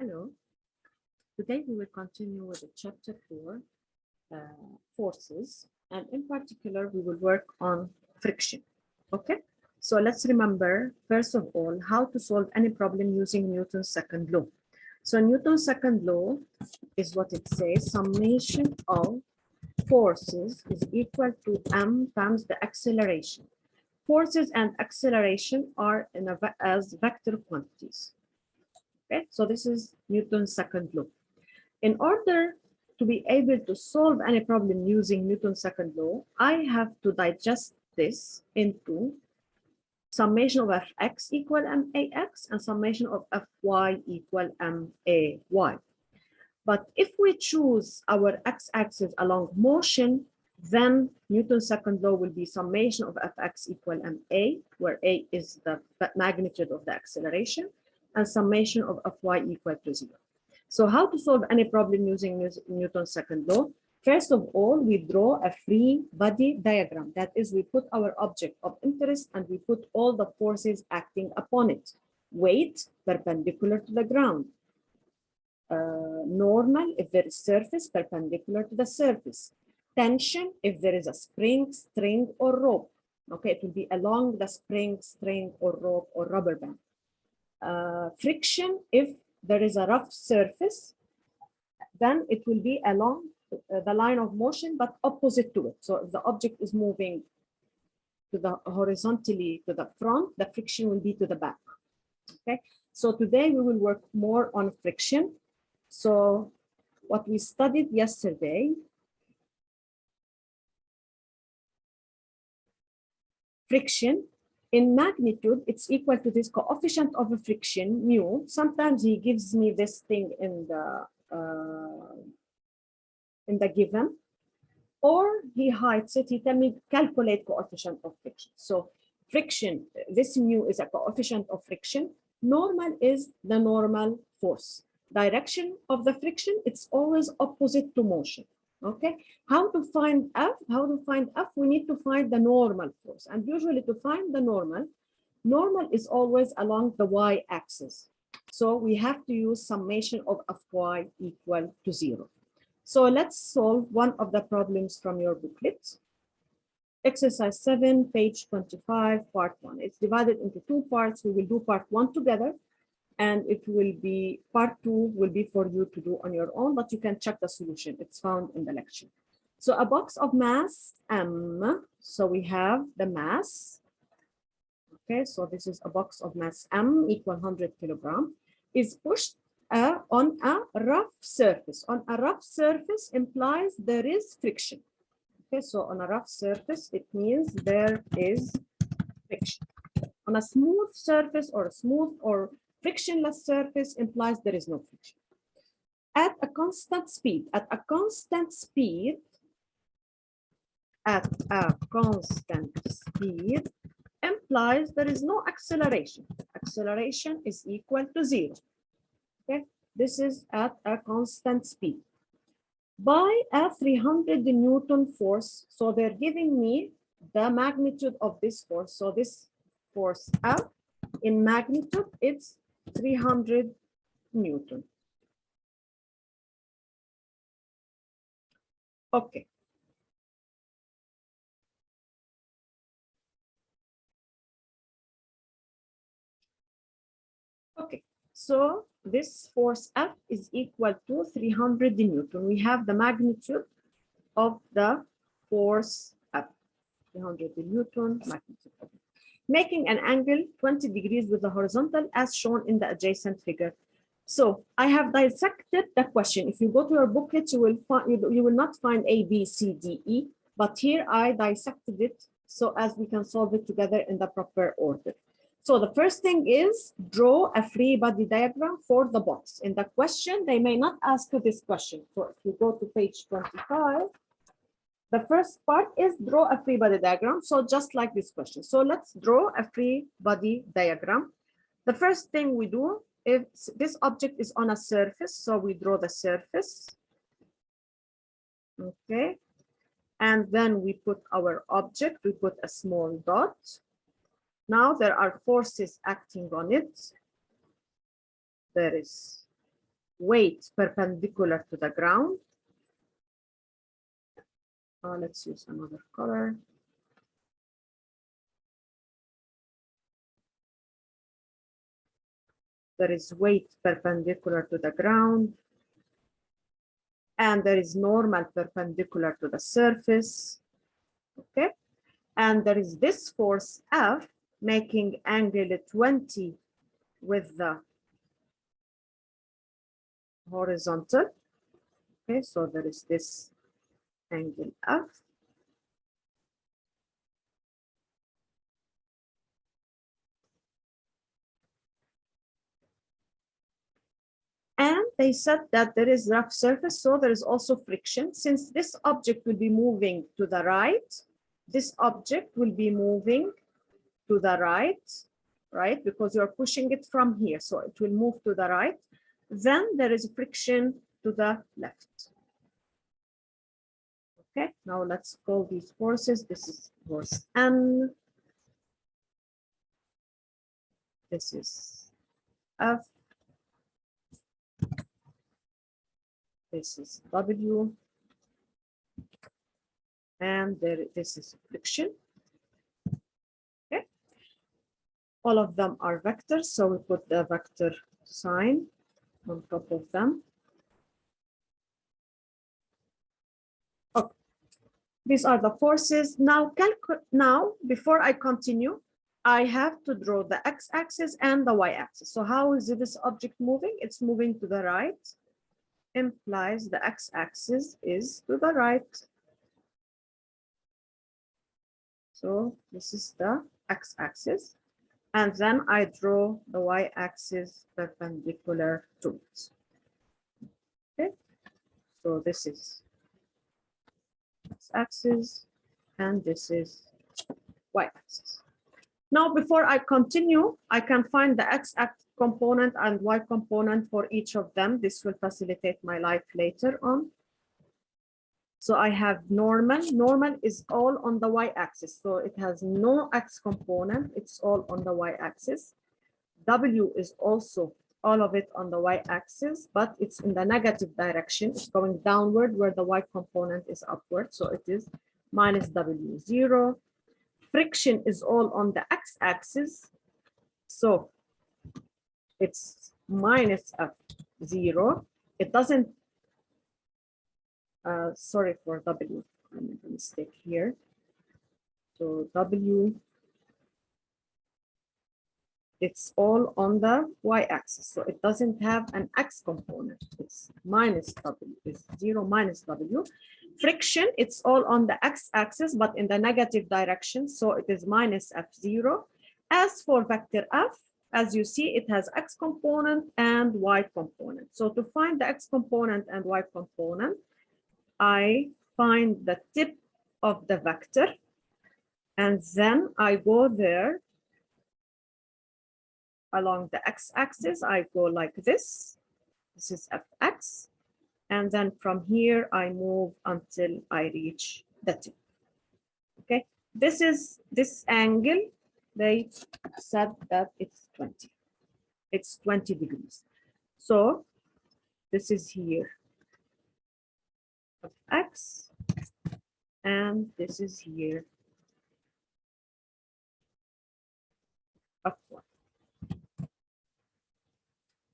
Hello. Today we will continue with the chapter 4, forces, and in particular we will work on friction. Okay, so let's remember first of all how to solve any problem using Newton's second law. So Newton's second law is what it says: summation of forces is equal to m times the acceleration. Forces and acceleration are as vector quantities. Okay, so this is Newton's second law. In order to be able to solve any problem using Newton's second law, I have to digest this into summation of fx equal max and summation of fy equal may. But if we choose our x-axis along motion, then Newton's second law will be summation of fx equal ma, where a is the magnitude of the acceleration, and summation of fy equal to 0. So how to solve any problem using Newton's second law? First of all, we draw a free body diagram. That is, we put our object of interest and we put all the forces acting upon it. Weight perpendicular to the ground. Normal if there is surface perpendicular to the surface. Tension if there is a spring, string, or rope. Okay, it will be along the spring, string, or rope or rubber band. Friction if there is a rough surface, then it will be along the line of motion but opposite to it. So if the object is moving to the horizontally to the front, the friction will be to the back. Okay, so today we will work more on friction. So what we studied yesterday, friction in magnitude, it's equal to this coefficient of a friction, mu. Sometimes he gives me this thing in the given, or he hides it. He tells me calculate coefficient of friction. So friction, this mu is a coefficient of friction. Normal is the normal force. Direction of the friction, it's always opposite to motion. Okay, how to find F? How to find F? We need to find the normal force. And usually to find the normal is always along the y-axis. So we have to use summation of Fy equal to 0. So let's solve one of the problems from your booklet. Exercise 7, page 25, part 1. It's divided into 2 parts. We will do part 1 together. And it will be, part 2 will be for you to do on your own, but you can check the solution. It's found in the lecture. So a box of mass M. So we have the mass. Okay, so this is a box of mass M equal 100 kilogram, is pushed on a rough surface. On a rough surface implies there is friction. Okay, so on a rough surface, it means there is friction. On a smooth surface or a smooth or frictionless surface implies there is no friction. At a constant speed, implies there is no acceleration. Acceleration is equal to 0. Okay, this is at a constant speed. By a 300 Newton force, so they're giving me the magnitude of this force. So this force F in magnitude, it's 300 Newton. Okay. Okay, so this force F is equal to 300 Newton. We have the magnitude of the force F, 300 Newton magnitude of it. Making an angle 20 degrees with the horizontal as shown in the adjacent figure. So I have dissected the question. If you go to your booklet, you will not find A, B, C, D, E, but here I dissected it so as we can solve it together in the proper order. So the first thing is draw a free body diagram for the box. In the question, they may not ask you this question. So if you go to page 25, the first part is draw a free body diagram. So just like this question. So let's draw a free body diagram. The first thing we do, if this object is on a surface, so we draw the surface. Okay. And then we put our object, we put a small dot. Now there are forces acting on it. There is weight perpendicular to the ground. Let's use another color. There is weight perpendicular to the ground, and there is normal perpendicular to the surface, okay? And there is this force F making angle 20 with the horizontal, okay? So there is this angle F. And they said that there is rough surface, so there is also friction. Since this object will be moving to the right, this object will be moving to the right? Because you're pushing it from here, so it will move to the right. Then there is friction to the left. Okay, now let's call these forces. This is force N. This is F. This is W. And this is friction. Okay. All of them are vectors, so we put the vector sign on top of them. Okay. These are the forces. Now, before I continue, I have to draw the x-axis and the y-axis. So how is this object moving? It's moving to the right. Implies the x-axis is to the right. So this is the x-axis. And then I draw the y-axis perpendicular to it. Okay, so this is x-axis and this is y-axis. Now, before I continue, I can find the x-axis component and y component for each of them. This will facilitate my life later on. So I have normal. Normal is all on the y-axis. So it has no x component. It's all on the y-axis. W is also all of it on the y-axis, but it's in the negative direction. It's going downward where the y component is upward. So it is minus W0. Friction is all on the x-axis. So it's minus F0. It doesn't, sorry for W, I made a mistake here. So W, it's all on the y-axis. So it doesn't have an x component. It's minus W, it's 0 minus W. Friction, it's all on the x-axis, but in the negative direction. So it is minus F0. As for vector F, as you see, it has x component and y component. So to find the x component and y component, I find the tip of the vector, and then I go there along the x-axis. I go like this. This is Fx. And then from here, I move until I reach the tip. Okay, this is this angle. They said that it's 20. It's 20 degrees. So this is here of x, and this is here of y.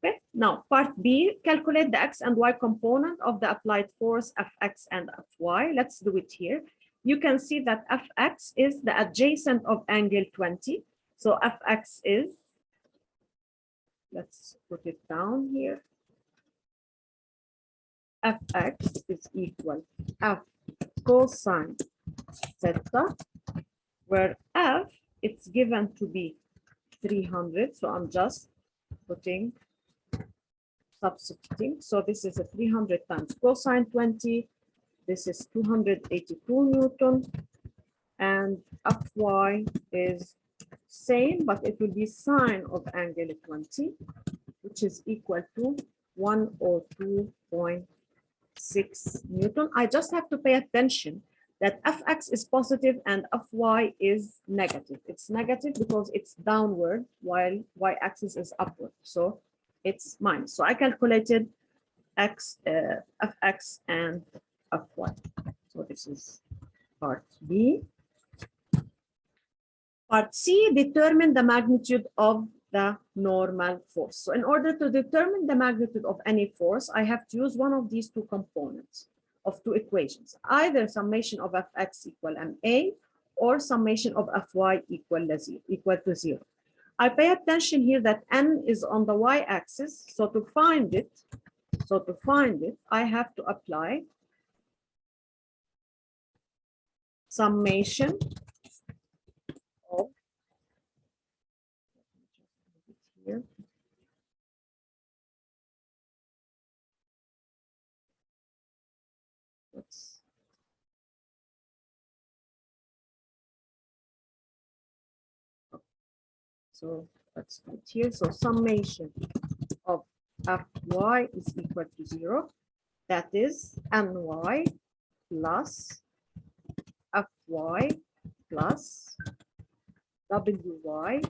Okay, now part B, calculate the x and y component of the applied force Fx and Fy. Let's do it here. You can see that Fx is the adjacent of angle 20. So Fx is, let's put it down here. Fx is equal F cosine theta, where F, it's given to be 300. So I'm just substituting. So this is a 300 times cosine 20. This is 282 Newton, and Fy is same, but it will be sine of angle 20, which is equal to 102.6 Newton. I just have to pay attention that Fx is positive and Fy is negative. It's negative because it's downward while y-axis is upward. So it's minus. So I calculated fx and fy. So this is part B. Part C, determine the magnitude of the normal force. So in order to determine the magnitude of any force, I have to use one of these two components of two equations, either summation of fx equal ma or summation of fy equal to 0. I pay attention here that n is on the y-axis, so to find it, I have to apply summation of here. So let's put here. So summation of fy is equal to 0. That is ny plus fy plus wy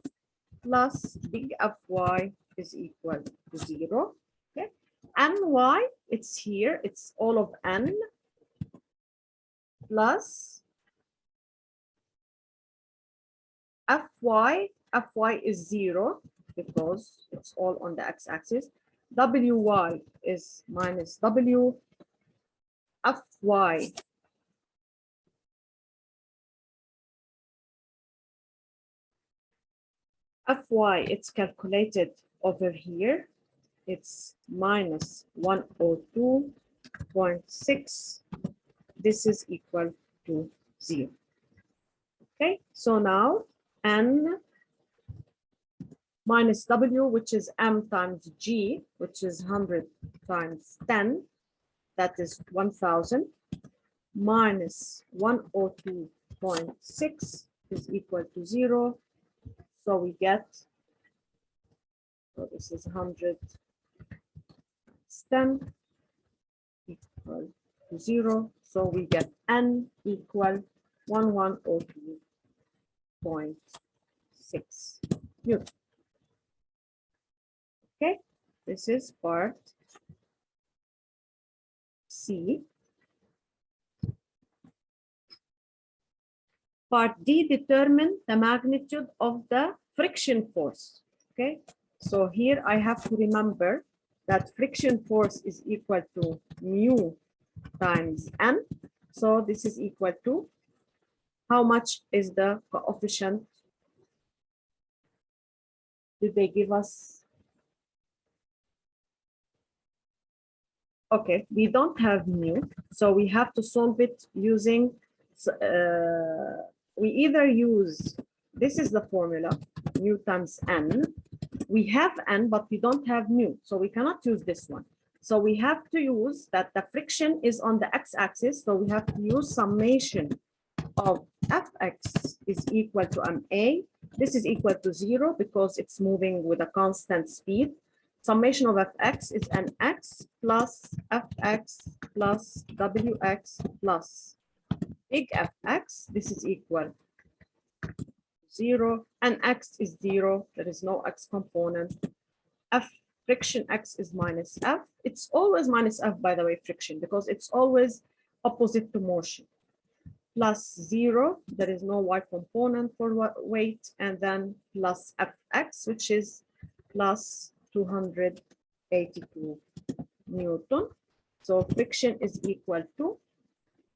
plus big Fy is equal to 0. Okay. Ny, it's here, it's all of n plus Fy. Fy is 0 because it's all on the x-axis. Wy is minus w. Fy Fy, it's calculated over here. It's minus 102.6. This is equal to 0. Okay, so now n minus w, which is m times g, which is 100 times 10, that is 1000, minus 102.6 is equal to 0. So we get, so this is 100 times 10 equal to 0. So we get n equal 1102.6 Newton. Okay, this is part C. Part D, determine the magnitude of the friction force. Okay, so here I have to remember that friction force is equal to mu times n. So this is equal to, how much is the coefficient? Did they give us? Okay, we don't have mu, so we have to solve it using, we either use, this is the formula, mu times n. We have n, but we don't have mu, so we cannot use this one. So we have to use that the friction is on the x-axis, so we have to use summation of fx is equal to ma. This is equal to 0 because it's moving with a constant speed. Summation of fx is nx plus fx plus wx plus big Fx. This is equal to 0, and x is 0. There is no x component. Friction x is minus F. It's always minus F, by the way, friction, because it's always opposite to motion. Plus 0, there is no y component for weight, and then plus Fx, which is plus 282 Newton. So friction is equal to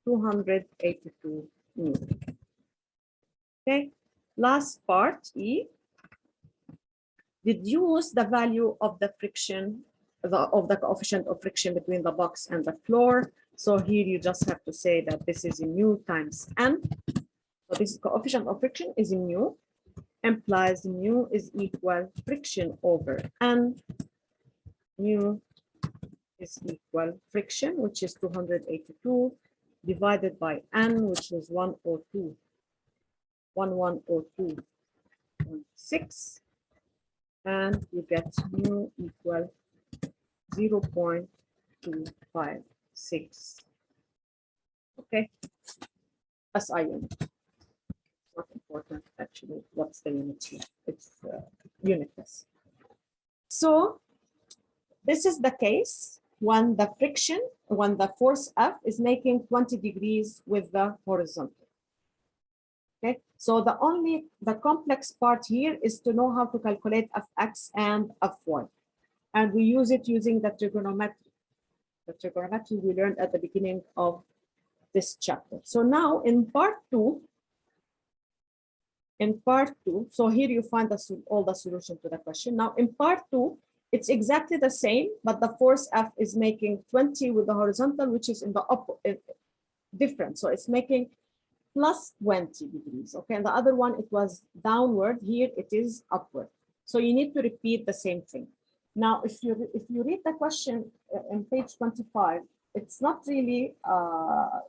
282 Newton. Okay, last part, E. Deduce the value of the friction, of the coefficient of friction between the box and the floor. So here you just have to say that this is in mu times n. So this coefficient of friction is in mu, implies mu is equal friction over n. Mu is equal friction, which is 282, divided by n, which is 1102.6, and you get mu equal 0.256. Okay, SI unit. Not important actually. What's the unit here? It's unitless. So this is the case. when the force F is making 20 degrees with the horizontal. Okay, so the complex part here is to know how to calculate Fx and Fy. And we use it using the trigonometry. The trigonometry we learned at the beginning of this chapter. So now in part two, so here you find all the solution to the question. Now in part two, it's exactly the same, but the force F is making 20 with the horizontal, which is in the different. So it's making plus 20 degrees. Okay, and the other one, it was downward. Here it is upward. So you need to repeat the same thing. Now, if you read the question in page 25, it's not really,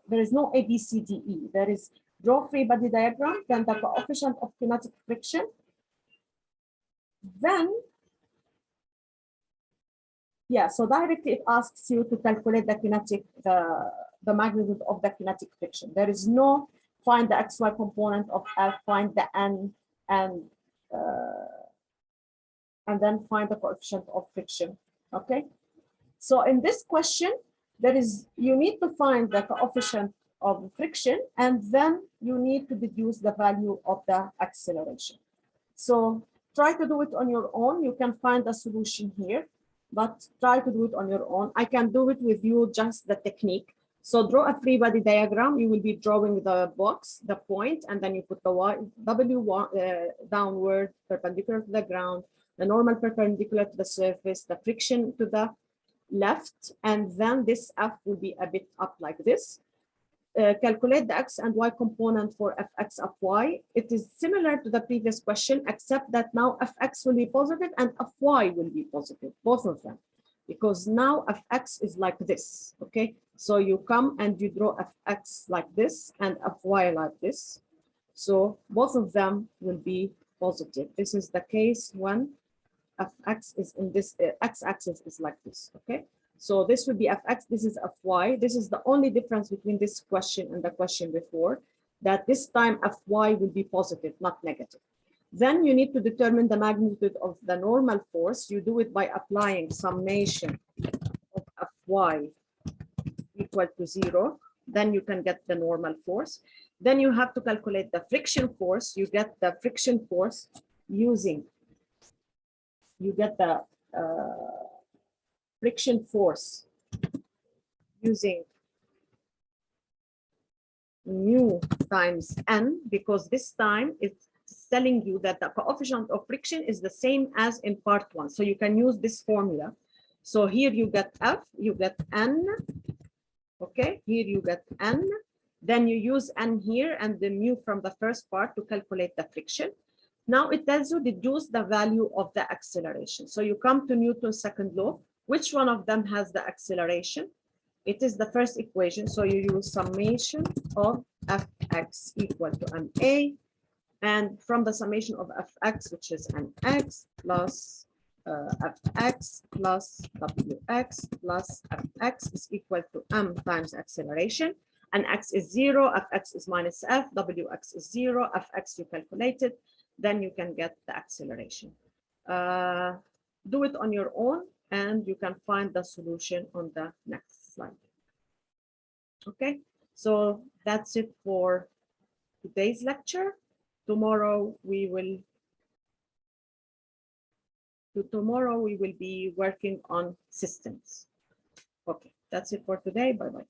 there is no A, B, C, D, E. There is draw free body diagram, then the coefficient of kinetic friction. Then, yeah, so directly it asks you to calculate the kinetic, the magnitude of the kinetic friction. There is no find the XY component of F, find the N, and then find the coefficient of friction. Okay. So in this question, you need to find the coefficient of friction, and then you need to deduce the value of the acceleration. So try to do it on your own. You can find the solution here, but try to do it on your own. I can do it with you, just the technique. So draw a free body diagram. You will be drawing the box, the point, and then you put the W downward, perpendicular to the ground, the normal perpendicular to the surface, the friction to the left, and then this F will be a bit up like this. Calculate the X and Y component for Fx, Fy. It is similar to the previous question, except that now Fx will be positive and Fy will be positive, both of them, because now Fx is like this. Okay, so you come and you draw Fx like this and Fy like this. So both of them will be positive. This is the case when Fx is in this, x-axis is like this. Okay, so this would be Fx, this is Fy. This is the only difference between this question and the question before, that this time Fy will be positive, not negative. Then you need to determine the magnitude of the normal force. You do it by applying summation of Fy equal to 0. Then you can get the normal force. Then you have to calculate the friction force. You get the friction force using, you get the friction force using mu times n, because this time it's telling you that the coefficient of friction is the same as in part 1. So you can use this formula. So here you get F, you get N. Okay, here you get N. Then you use N here and the mu from the first part to calculate the friction. Now it tells you deduce the value of the acceleration. So you come to Newton's second law. Which one of them has the acceleration? It is the first equation. So you use summation of Fx equal to ma. And from the summation of Fx, which is Nx plus Fx plus Wx plus Fx is equal to m times acceleration. And x is 0, Fx is minus f, Wx is 0, Fx you calculated, then you can get the acceleration. Do it on your own, and you can find the solution on the next slide. Okay, so that's it for today's lecture. Tomorrow we will be working on systems. Okay, that's it for today. Bye-bye.